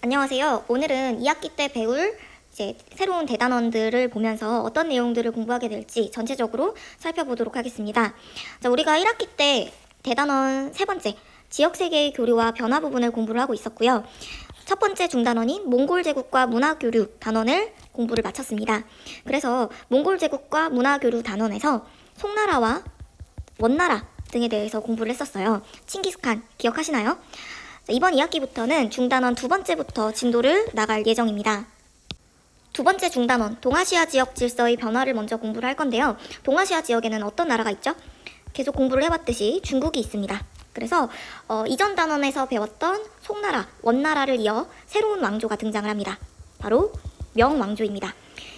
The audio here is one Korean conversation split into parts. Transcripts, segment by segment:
안녕하세요. 오늘은 2학기 때 배울 새로운 대단원들을 보면서 어떤 내용들을 공부하게 될지 전체적으로 살펴보도록 하겠습니다. 자, 우리가 1학기 때 대단원 세 번째 지역세계의 교류와 변화 부분을 공부를 하고 있었고요. 첫 번째 중단원인 몽골 제국과 문화교류 단원을 공부를 마쳤습니다. 그래서 몽골 제국과 문화교류 단원에서 송나라와 원나라 등에 대해서 공부를 했었어요. 칭기스칸 기억하시나요? 이번 2학기부터는 중단원 두 번째부터 진도를 나갈 예정입니다. 두 번째 중단원, 동아시아 지역 질서의 변화를 먼저 공부를 할 건데요. 동아시아 지역에는 어떤 나라가 있죠? 계속 공부를 해봤듯이 중국이 있습니다. 그래서 이전 단원에서 배웠던 송나라, 원나라를 이어 새로운 왕조가 등장을 합니다. 바로 명왕조입니다.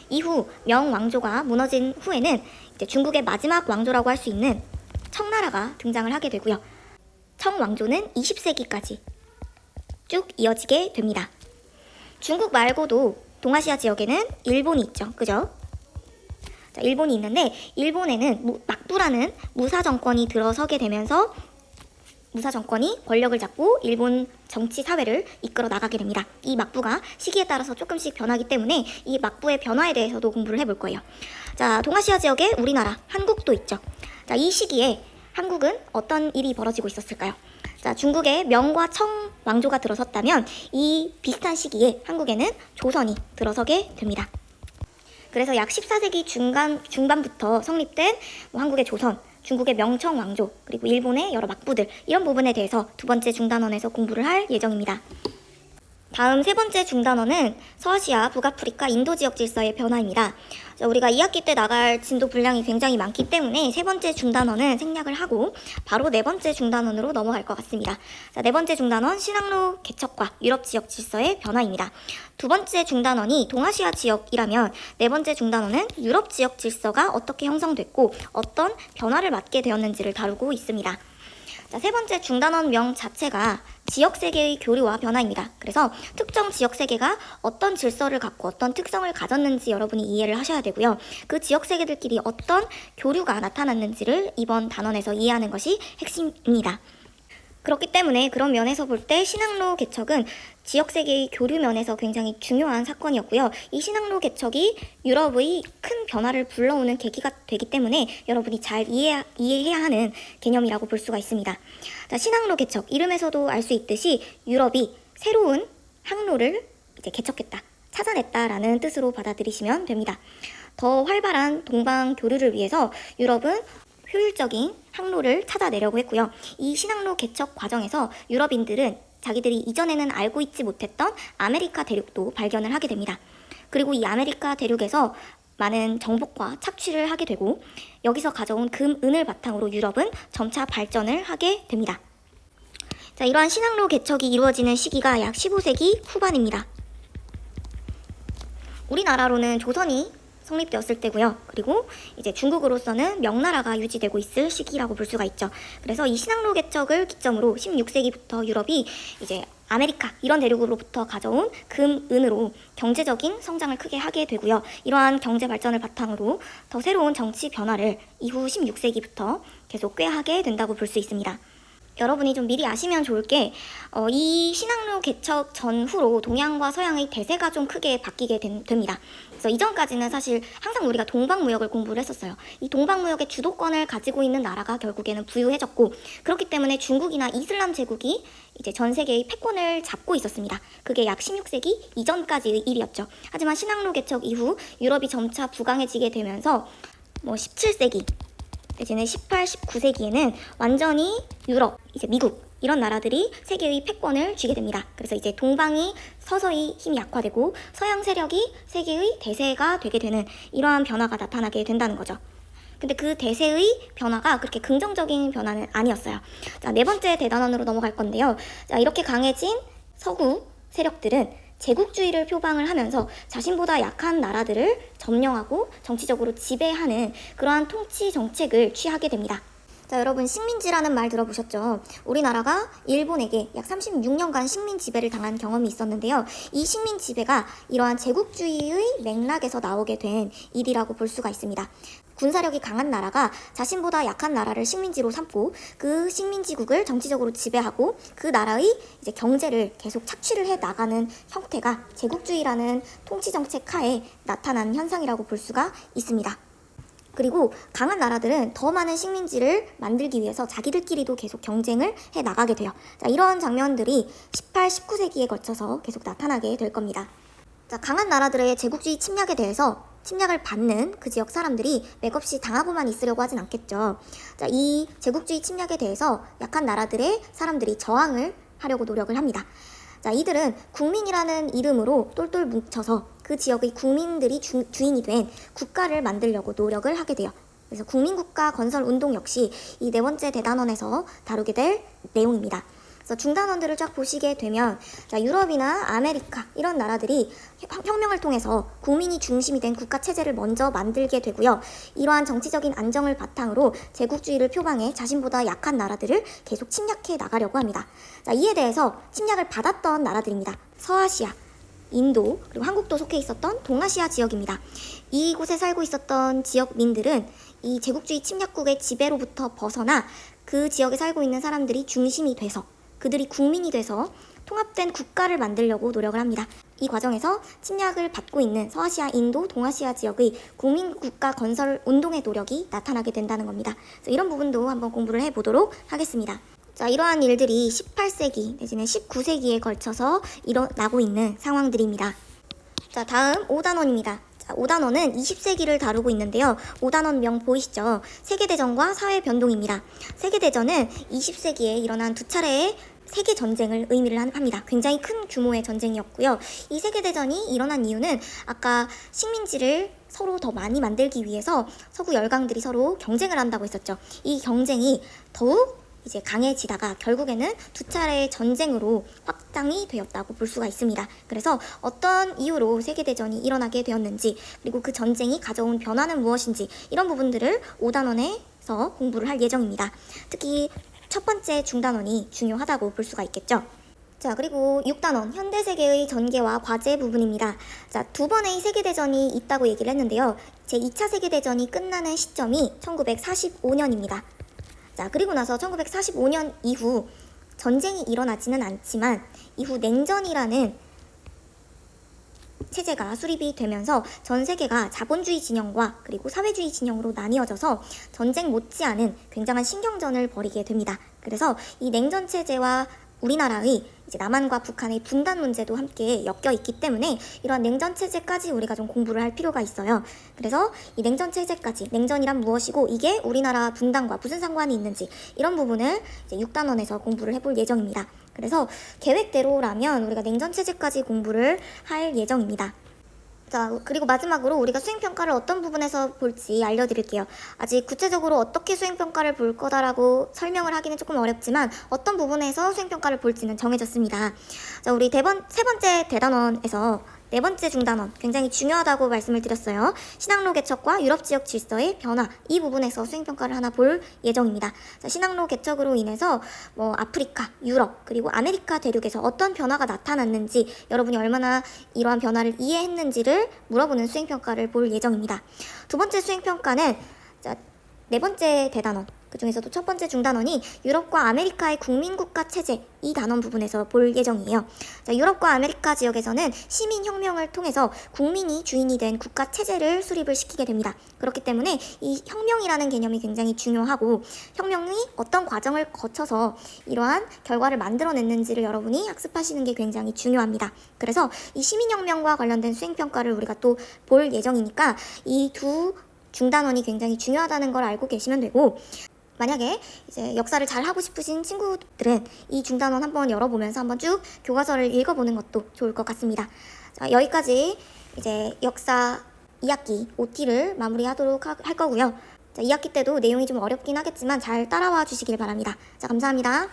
이후 명왕조가 무너진 후에는 이제 중국의 마지막 왕조라고 할 수 있는 청나라가 등장을 하게 되고요. 청왕조는 20세기까지 쭉 이어지게 됩니다. 중국 말고도 동아시아 지역에는 일본이 있죠. 그죠? 자, 일본이 있는데 일본에는 막부라는 무사 정권이 들어서게 되면서 무사 정권이 권력을 잡고 일본 정치 사회를 이끌어 나가게 됩니다. 이 막부가 시기에 따라서 조금씩 변하기 때문에 이 막부의 변화에 대해서도 공부를 해볼 거예요. 자, 동아시아 지역에 우리나라, 한국도 있죠. 자, 이 시기에 한국은 어떤 일이 벌어지고 있었을까요? 자, 중국의 명과 청 왕조가 들어섰다면 이 비슷한 시기에 한국에는 조선이 들어서게 됩니다. 그래서 약 14세기 중반부터 성립된 한국의 조선, 중국의 명청 왕조, 그리고 일본의 여러 막부들, 이런 부분에 대해서 두 번째 중단원에서 공부를 할 예정입니다. 다음 세 번째 중단원은 서아시아, 북아프리카, 인도 지역 질서의 변화입니다. 자, 우리가 2학기 때 나갈 진도 분량이 굉장히 많기 때문에 세 번째 중단원은 생략을 하고 바로 네 번째 중단원으로 넘어갈 것 같습니다. 자, 네 번째 중단원 신항로 개척과 유럽 지역 질서의 변화입니다. 두 번째 중단원이 동아시아 지역이라면 네 번째 중단원은 유럽 지역 질서가 어떻게 형성됐고 어떤 변화를 맞게 되었는지를 다루고 있습니다. 자, 세 번째 중단원명 자체가 지역세계의 교류와 변화입니다. 그래서 특정 지역세계가 어떤 질서를 갖고 어떤 특성을 가졌는지 여러분이 이해를 하셔야 되고요. 그 지역세계들끼리 어떤 교류가 나타났는지를 이번 단원에서 이해하는 것이 핵심입니다. 그렇기 때문에 그런 면에서 볼 때 신항로 개척은 지역세계의 교류 면에서 굉장히 중요한 사건이었고요. 이 신항로 개척이 유럽의 큰 변화를 불러오는 계기가 되기 때문에 여러분이 잘 이해해야 하는 개념이라고 볼 수가 있습니다. 자, 신항로 개척, 이름에서도 알 수 있듯이 유럽이 새로운 항로를 이제 개척했다, 찾아냈다라는 뜻으로 받아들이시면 됩니다. 더 활발한 동방 교류를 위해서 유럽은 효율적인 항로를 찾아내려고 했고요. 이 신항로 개척 과정에서 유럽인들은 자기들이 이전에는 알고 있지 못했던 아메리카 대륙도 발견을 하게 됩니다. 그리고 이 아메리카 대륙에서 많은 정복과 착취를 하게 되고 여기서 가져온 금, 은을 바탕으로 유럽은 점차 발전을 하게 됩니다. 자, 이러한 신항로 개척이 이루어지는 시기가 약 15세기 후반입니다. 우리나라로는 조선이 성립되었을 때고요. 그리고 이제 중국으로서는 명나라가 유지되고 있을 시기라고 볼 수가 있죠. 그래서 이 신항로 개척을 기점으로 16세기부터 유럽이 이제 아메리카 이런 대륙으로부터 가져온 금, 은으로 경제적인 성장을 크게 하게 되고요. 이러한 경제 발전을 바탕으로 더 새로운 정치 변화를 이후 16세기부터 계속 꾀하게 된다고 볼 수 있습니다. 여러분이 좀 미리 아시면 좋을 게 이 신항로 개척 전후로 동양과 서양의 대세가 좀 크게 바뀌게 됩니다. 그래서 이전까지는 사실 항상 우리가 동방무역을 공부를 했었어요. 이 동방무역의 주도권을 가지고 있는 나라가 결국에는 부유해졌고 그렇기 때문에 중국이나 이슬람 제국이 이제 전 세계의 패권을 잡고 있었습니다. 그게 약 16세기 이전까지의 일이었죠. 하지만 신항로 개척 이후 유럽이 점차 부강해지게 되면서 17세기 내지는 18, 19세기에는 완전히 유럽, 이제 미국 이런 나라들이 세계의 패권을 쥐게 됩니다. 그래서 이제 동방이 서서히 힘이 약화되고 서양 세력이 세계의 대세가 되게 되는 이러한 변화가 나타나게 된다는 거죠. 근데 그 대세의 변화가 그렇게 긍정적인 변화는 아니었어요. 자, 네 번째 대단원으로 넘어갈 건데요. 자, 이렇게 강해진 서구 세력들은 제국주의를 표방을 하면서 자신보다 약한 나라들을 점령하고 정치적으로 지배하는 그러한 통치 정책을 취하게 됩니다. 자, 여러분 식민지라는 말 들어보셨죠? 우리나라가 일본에게 약 36년간 식민 지배를 당한 경험이 있었는데요. 이 식민 지배가 이러한 제국주의의 맥락에서 나오게 된 일이라고 볼 수가 있습니다. 군사력이 강한 나라가 자신보다 약한 나라를 식민지로 삼고 그 식민지국을 정치적으로 지배하고 그 나라의 이제 경제를 계속 착취를 해 나가는 형태가 제국주의라는 통치 정책 하에 나타난 현상이라고 볼 수가 있습니다. 그리고 강한 나라들은 더 많은 식민지를 만들기 위해서 자기들끼리도 계속 경쟁을 해 나가게 돼요. 자, 이런 장면들이 18, 19세기에 걸쳐서 계속 나타나게 될 겁니다. 자, 강한 나라들의 제국주의 침략에 대해서 침략을 받는 그 지역 사람들이 맥없이 당하고만 있으려고 하진 않겠죠. 자, 이 제국주의 침략에 대해서 약한 나라들의 사람들이 저항을 하려고 노력을 합니다. 자, 이들은 국민이라는 이름으로 똘똘 뭉쳐서 그 지역의 국민들이 주인이 된 국가를 만들려고 노력을 하게 돼요. 그래서 국민국가 건설 운동 역시 이 네 번째 대단원에서 다루게 될 내용입니다. 그래서 중단원들을 쫙 보시게 되면 자, 유럽이나 아메리카 이런 나라들이 혁명을 통해서 국민이 중심이 된 국가 체제를 먼저 만들게 되고요. 이러한 정치적인 안정을 바탕으로 제국주의를 표방해 자신보다 약한 나라들을 계속 침략해 나가려고 합니다. 자, 이에 대해서 침략을 받았던 나라들입니다. 서아시아, 인도, 그리고 한국도 속해 있었던 동아시아 지역입니다. 이곳에 살고 있었던 지역민들은 이 제국주의 침략국의 지배로부터 벗어나 그 지역에 살고 있는 사람들이 중심이 돼서 그들이 국민이 돼서 통합된 국가를 만들려고 노력을 합니다. 이 과정에서 침략을 받고 있는 서아시아, 인도, 동아시아 지역의 국민국가 건설 운동의 노력이 나타나게 된다는 겁니다. 그래서 이런 부분도 한번 공부를 해보도록 하겠습니다. 자, 이러한 일들이 18세기 내지는 19세기에 걸쳐서 일어나고 있는 상황들입니다. 자, 다음 5단원입니다. 5단원은 20세기를 다루고 있는데요. 5단원명 보이시죠? 세계대전과 사회변동입니다. 세계대전은 20세기에 일어난 두 차례의 세계전쟁을 의미를 합니다. 굉장히 큰 규모의 전쟁이었고요. 이 세계대전이 일어난 이유는 아까 식민지를 서로 더 많이 만들기 위해서 서구 열강들이 서로 경쟁을 한다고 했었죠. 이 경쟁이 더욱 이제 강해지다가 결국에는 두 차례의 전쟁으로 확장이 되었다고 볼 수가 있습니다. 그래서 어떤 이유로 세계대전이 일어나게 되었는지 그리고 그 전쟁이 가져온 변화는 무엇인지 이런 부분들을 5단원에서 공부를 할 예정입니다. 특히 첫 번째 중단원이 중요하다고 볼 수가 있겠죠. 자, 그리고 6단원 현대세계의 전개와 과제 부분입니다. 자, 두 번의 세계대전이 있다고 얘기를 했는데요. 제2차 세계대전이 끝나는 시점이 1945년입니다. 자, 그리고 나서 1945년 이후 전쟁이 일어나지는 않지만 이후 냉전이라는 체제가 수립이 되면서 전 세계가 자본주의 진영과 그리고 사회주의 진영으로 나뉘어져서 전쟁 못지않은 굉장한 신경전을 벌이게 됩니다. 그래서 이 냉전 체제와 우리나라의 이제 남한과 북한의 분단 문제도 함께 엮여 있기 때문에 이러한 냉전 체제까지 우리가 좀 공부를 할 필요가 있어요. 그래서 이 냉전 체제까지, 냉전이란 무엇이고 이게 우리나라 분단과 무슨 상관이 있는지 이런 부분을 이제 6단원에서 공부를 해볼 예정입니다. 그래서 계획대로라면 우리가 냉전 체제까지 공부를 할 예정입니다. 자, 그리고 마지막으로 우리가 수행평가를 어떤 부분에서 볼지 알려드릴게요. 아직 구체적으로 어떻게 수행평가를 볼 거다라고 설명을 하기는 조금 어렵지만 어떤 부분에서 수행평가를 볼지는 정해졌습니다. 자, 우리 세 번째 대단원에서 네 번째 중단원 굉장히 중요하다고 말씀을 드렸어요. 신항로 개척과 유럽 지역 질서의 변화 이 부분에서 수행평가를 하나 볼 예정입니다. 자, 신항로 개척으로 인해서 아프리카, 유럽 그리고 아메리카 대륙에서 어떤 변화가 나타났는지 여러분이 얼마나 이러한 변화를 이해했는지를 물어보는 수행평가를 볼 예정입니다. 두 번째 수행평가는 자, 네 번째 대단원 그 중에서도 첫 번째 중단원이 유럽과 아메리카의 국민국가 체제 이 단원 부분에서 볼 예정이에요. 자, 유럽과 아메리카 지역에서는 시민혁명을 통해서 국민이 주인이 된 국가 체제를 수립을 시키게 됩니다. 그렇기 때문에 이 혁명이라는 개념이 굉장히 중요하고 혁명이 어떤 과정을 거쳐서 이러한 결과를 만들어냈는지를 여러분이 학습하시는 게 굉장히 중요합니다. 그래서 이 시민혁명과 관련된 수행평가를 우리가 또 볼 예정이니까 이 두 중단원이 굉장히 중요하다는 걸 알고 계시면 되고 만약에 이제 역사를 잘 하고 싶으신 친구들은 이 중단원 한번 열어보면서 한번 쭉 교과서를 읽어보는 것도 좋을 것 같습니다. 자, 여기까지 이제 역사 2학기 OT를 마무리하도록 할 거고요. 자, 2학기 때도 내용이 좀 어렵긴 하겠지만 잘 따라와 주시길 바랍니다. 자, 감사합니다.